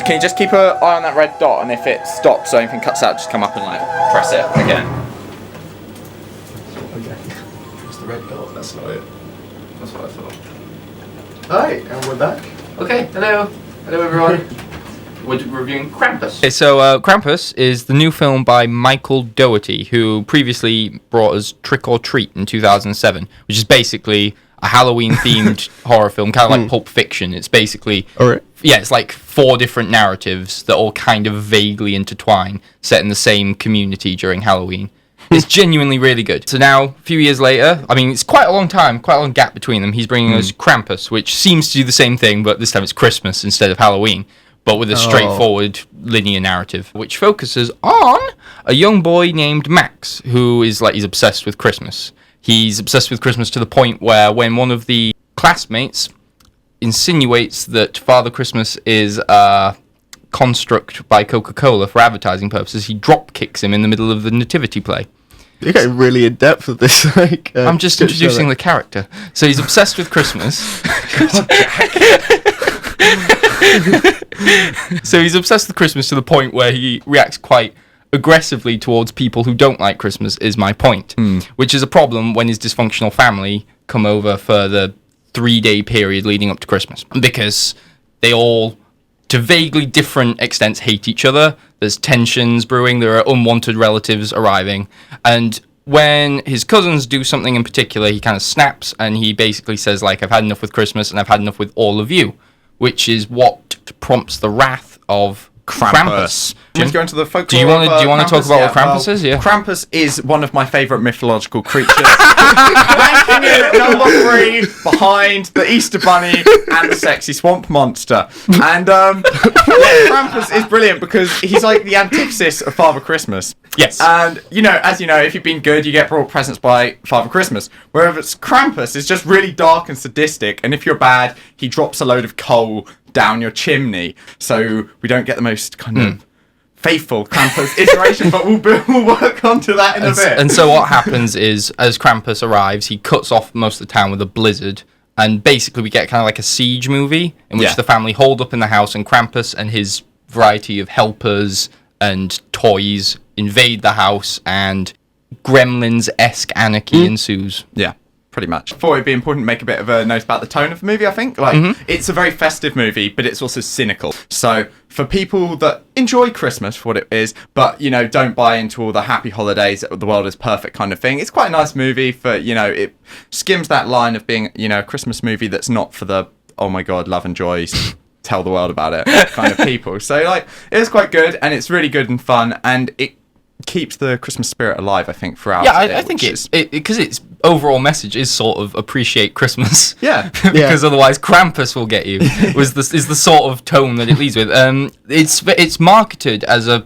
Can you just keep an eye on that red dot, and if it stops or anything cuts out, just come up and like press it again. Okay. It's the red dot. That's not it. That's what I thought. Hi, and we're back. Okay, hello everyone. We're reviewing Krampus. Okay, so Krampus is the new film by Michael Dougherty, who previously brought us Trick or Treat in 2007, which is basically a Halloween-themed horror film, kind of like Pulp Fiction. It's basically... Yeah, it's like 4 different narratives that all kind of vaguely intertwine, set in the same community during Halloween. It's genuinely really good. So now, a few years later, I mean, it's quite a long gap between them. He's bringing us Krampus, which seems to do the same thing, but this time it's Christmas instead of Halloween, but with a straightforward linear narrative, which focuses on a young boy named Max, who is like, he's obsessed with Christmas. He's obsessed with Christmas to the point where when one of the classmates insinuates that Father Christmas is a construct by Coca-Cola for advertising purposes, he drop kicks him in the middle of the nativity play. You're getting really in depth with this. I'm just introducing the character. So he's obsessed with Christmas. So he's obsessed with Christmas to the point where he reacts quite aggressively towards people who don't like Christmas, is my point. Which is a problem when his dysfunctional family come over for the 3-day period leading up to Christmas. Because they all, to vaguely different extents, hate each other. There's tensions brewing, there are unwanted relatives arriving, and when his cousins do something in particular, he kind of snaps, and he basically says, like, I've had enough with Christmas, and I've had enough with all of you, which is what prompts the wrath of Krampus. Let's go into the folklore. Do you want to talk about what Krampus is? Yeah. Krampus is one of my favourite mythological creatures. Ranking it at number 3 behind the Easter Bunny and the sexy swamp monster. And Krampus is brilliant because he's like the antithesis of Father Christmas. Yes. And, as you know, if you've been good, you get brought presents by Father Christmas. Whereas Krampus is just really dark and sadistic, and if you're bad, he drops a load of coal down your chimney, so we don't get the most kind of faithful Krampus iteration, but we'll work onto that in a bit. And so what happens is, as Krampus arrives, he cuts off most of the town with a blizzard, and basically we get kind of like a siege movie, in which the family hold up in the house, and Krampus and his variety of helpers and toys invade the house, and Gremlins-esque anarchy ensues. Yeah. Pretty much. Thought it'd be important to make a bit of a note about the tone of the movie, I think. It's a very festive movie, but it's also cynical. So, for people that enjoy Christmas for what it is, but, don't buy into all the happy holidays, the world is perfect kind of thing, it's quite a nice movie for, it skims that line of being, a Christmas movie that's not for the, oh my God, love and joy, tell the world about it kind of people. So, it's quite good, and it's really good and fun, and it keeps the Christmas spirit alive, I think, throughout. Yeah, I think because its overall message is sort of appreciate Christmas. Yeah. Because otherwise Krampus will get you. is the sort of tone that it leads with. It's marketed as a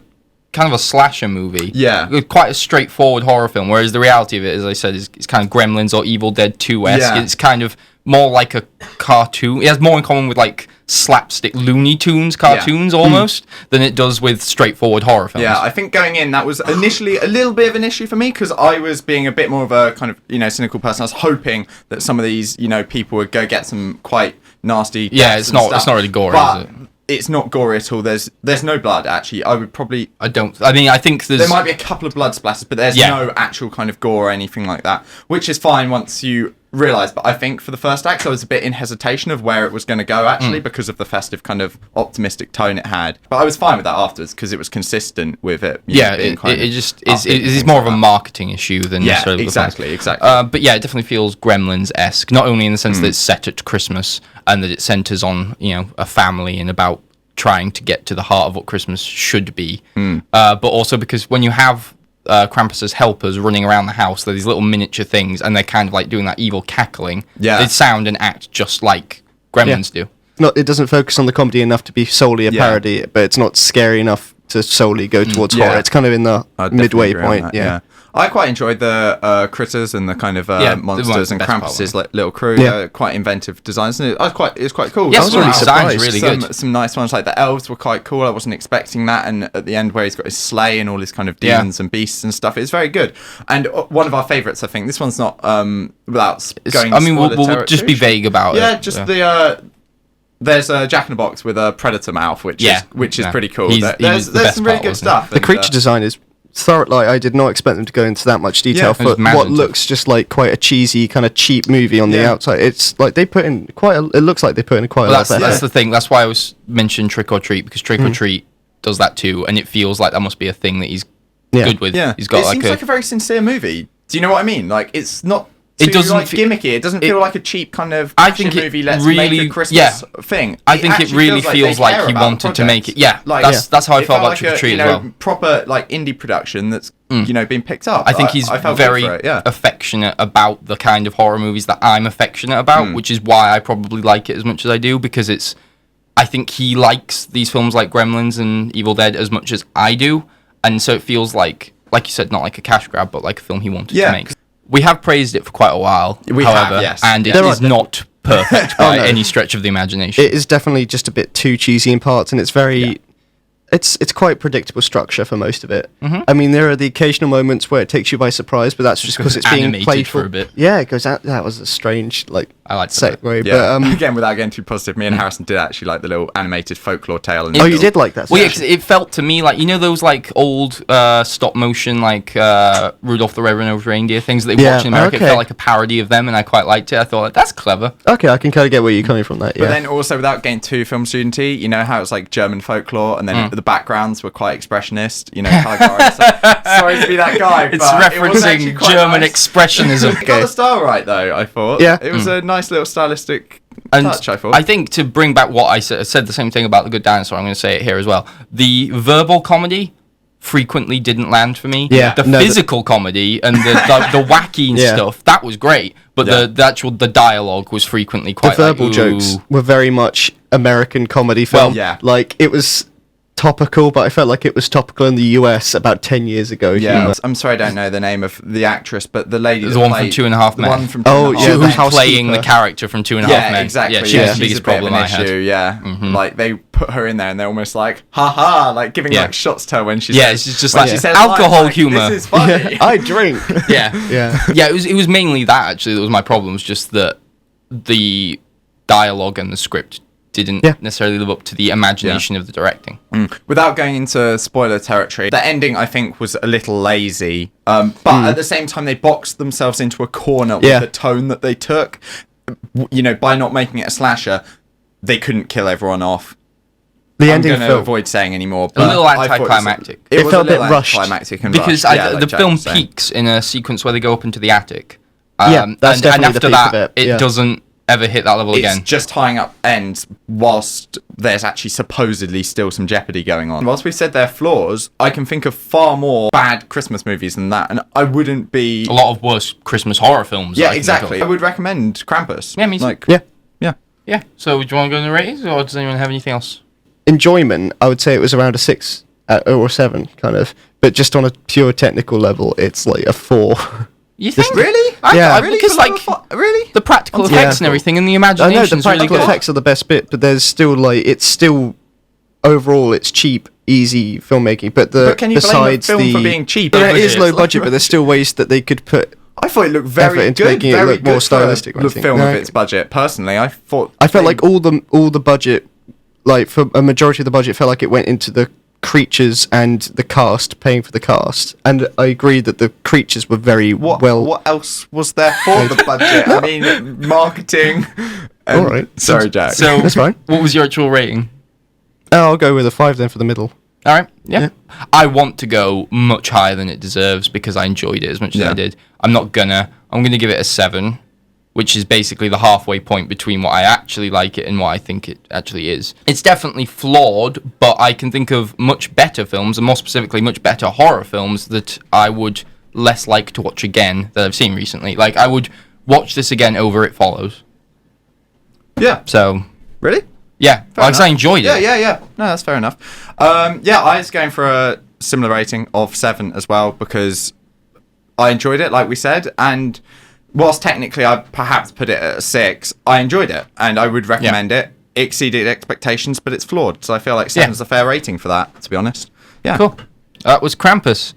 kind of a slasher movie. Yeah. With quite a straightforward horror film, whereas the reality of it, as I said, is it's kind of Gremlins or Evil Dead 2-esque. Yeah. It's kind of more like a cartoon. It has more in common with like slapstick Looney Tunes cartoons almost than it does with straightforward horror films. Yeah, I think going in, that was initially a little bit of an issue for me because I was being a bit more of a kind of, cynical person. I was hoping that some of these, people would go get some quite nasty it's not really gory, but is it? It's not gory at all. There's no blood, actually. I think there might be a couple of blood splatters, but there's no actual kind of gore or anything like that, which is fine once you realise. But I think for the first act, I was a bit in hesitation of where it was going to go, actually, because of the festive kind of optimistic tone it had. But I was fine with that afterwards because it was consistent with it. It's more of a marketing issue than necessarily exactly. But yeah, it definitely feels Gremlins-esque, not only in the sense that it's set at Christmas and that it centres on a family and about trying to get to the heart of what Christmas should be, but also because when you have Krampus's helpers running around the house, they're these little miniature things, and they're kind of like doing that evil cackling. Yeah, they sound and act just like Gremlins do. It doesn't focus on the comedy enough to be solely a parody, but it's not scary enough to solely go towards horror. It's kind of in the midway point. I quite enjoyed the critters and the kind of monsters and Krampus's little crew. Quite inventive designs. And it was quite cool. Yes, I was really surprised. Really good. Some nice ones, like the elves were quite cool. I wasn't expecting that. And at the end, where he's got his sleigh and all his kind of demons and beasts and stuff, it's very good. And one of our favourites, I think. This one's not without going. We'll just be vague about it. Yeah, just the There's a Jack in the Box with a predator mouth, which is pretty cool. There's some really good stuff. The creature design is thorough. Like, I did not expect them to go into that much detail for what looks just like quite a cheesy kind of cheap movie on the outside. It's like they put in it looks like they put in quite a lot. That's the thing. That's why I was mentioning Trick or Treat, because Trick or Treat does that too, and it feels like that must be a thing that he's good with. Yeah, he's got it seems like a very sincere movie. Do you know what I mean? Like, it's not. It doesn't gimmicky. It doesn't feel like a cheap kind of action movie. Let's make a Christmas thing. I think it really feels like he wanted to make it. Yeah, like, that's how I felt about Trick or Treat as well. Proper like indie production that's being picked up. I think he's very affectionate about the kind of horror movies that I'm affectionate about, which is why I probably like it as much as I do, because I think he likes these films like Gremlins and Evil Dead as much as I do, and so it feels like you said, not like a cash grab, but like a film he wanted to make. We have praised it for quite a while, and it is not perfect by any stretch of the imagination. It is definitely just a bit too cheesy in parts, and it's very... It's quite predictable structure for most of it. I mean, there are the occasional moments where it takes you by surprise, but that's just because it's being played for a bit. Yeah, because that was a strange, I like segue. Yeah. But again, without getting too positive, me and Harrison did actually like the little animated folklore tale. You did like that? Well, yeah, 'cause it felt to me like, you know, those like old stop motion, like Rudolph the Red-Nosed Reindeer things that they watch in America. It felt like a parody of them, and I quite liked it. I thought, that's clever. Okay, I can kind of get where you're coming from. But then also, without getting too film studenty, you know how it's like German folklore, and then the backgrounds were quite expressionist, you know. Sorry to be that guy. It's referencing German Expressionism. Got the style right though, I thought. Yeah, it was a nice little stylistic touch, I thought. I think to bring back what I said the same thing about The Good Dinosaur. I'm going to say it here as well. The verbal comedy frequently didn't land for me. Yeah, the physical comedy and the wacky stuff, that was great. But the dialogue was frequently quite. The verbal jokes were very much American comedy film. Like, it was topical, but I felt like it was topical in the US about 10 years ago. Yeah, I'm sorry, I don't know the name of the actress, but the lady, the one from Two and a Half Men. The one from Two and a Half Men. Who's playing the character from Two and a Half Men. Exactly. Yeah, she was the biggest problem I had. Like, they put her in there, and they're almost like, haha, like giving like shots to her when she says. Yeah, it's just like alcohol humor. This is funny. I drink. Yeah. It was mainly that actually that was my problem. Was just that the dialogue and the script didn't necessarily live up to the imagination of the directing. Without going into spoiler territory, the ending I think was a little lazy, but at the same time they boxed themselves into a corner with the tone that they took. You know, by not making it a slasher, they couldn't kill everyone off. The I'm ending going to avoid saying anymore. But a little anticlimactic. It was felt a little a bit rushed. anticlimactic and because rushed. the film peaks in a sequence where they go up into the attic. That's definitely and after the peak that, of it. it doesn't ever hit that level again. It's just tying up ends whilst there's actually supposedly still some jeopardy going on. Whilst we said they're flaws, I can think of far more bad Christmas movies than that, and I wouldn't be... A lot of worse Christmas horror films. Yeah, exactly. I would recommend Krampus. Yeah, me too. Yeah. So do you want to go into the ratings, or does anyone have anything else? Enjoyment, I would say it was around a 6 or 7, kind of. But just on a pure technical level, it's like a 4. You think? Really? Really? Because really? The practical effects and everything, and the imagination. I know the practical effects are the best bit, but there's still overall it's cheap, easy filmmaking. But can you blame the film for being cheap? Yeah, it is low budget, but there's still ways that they could put. I thought it looked very good, making it look more stylistic. The film of its budget. Personally, I felt like all the budget, like for a majority of the budget, felt like it went into the creatures and the cast, paying for the cast. And I agree that the creatures were very well. What else was there for the budget? I mean, marketing. All right. Sorry, Jack. So that's fine. What was your actual rating? I'll go with a 5 then for the middle. All right. Yeah. I want to go much higher than it deserves because I enjoyed it as much as I did. I'm gonna give it a 7, which is basically the halfway point between what I actually like it and what I think it actually is. It's definitely flawed, but I can think of much better films, and more specifically, much better horror films that I would less like to watch again that I've seen recently. Like, I would watch this again over It Follows. Yeah. So. Really? Yeah. Because I enjoyed it. Yeah. No, that's fair enough. I was going for a similar rating of 7 as well, because I enjoyed it, like we said, and whilst technically I perhaps put it at a 6, I enjoyed it, and I would recommend it. It exceeded expectations, but it's flawed, so I feel like 7 is a fair rating for that, to be honest. Yeah. Cool. That was Krampus.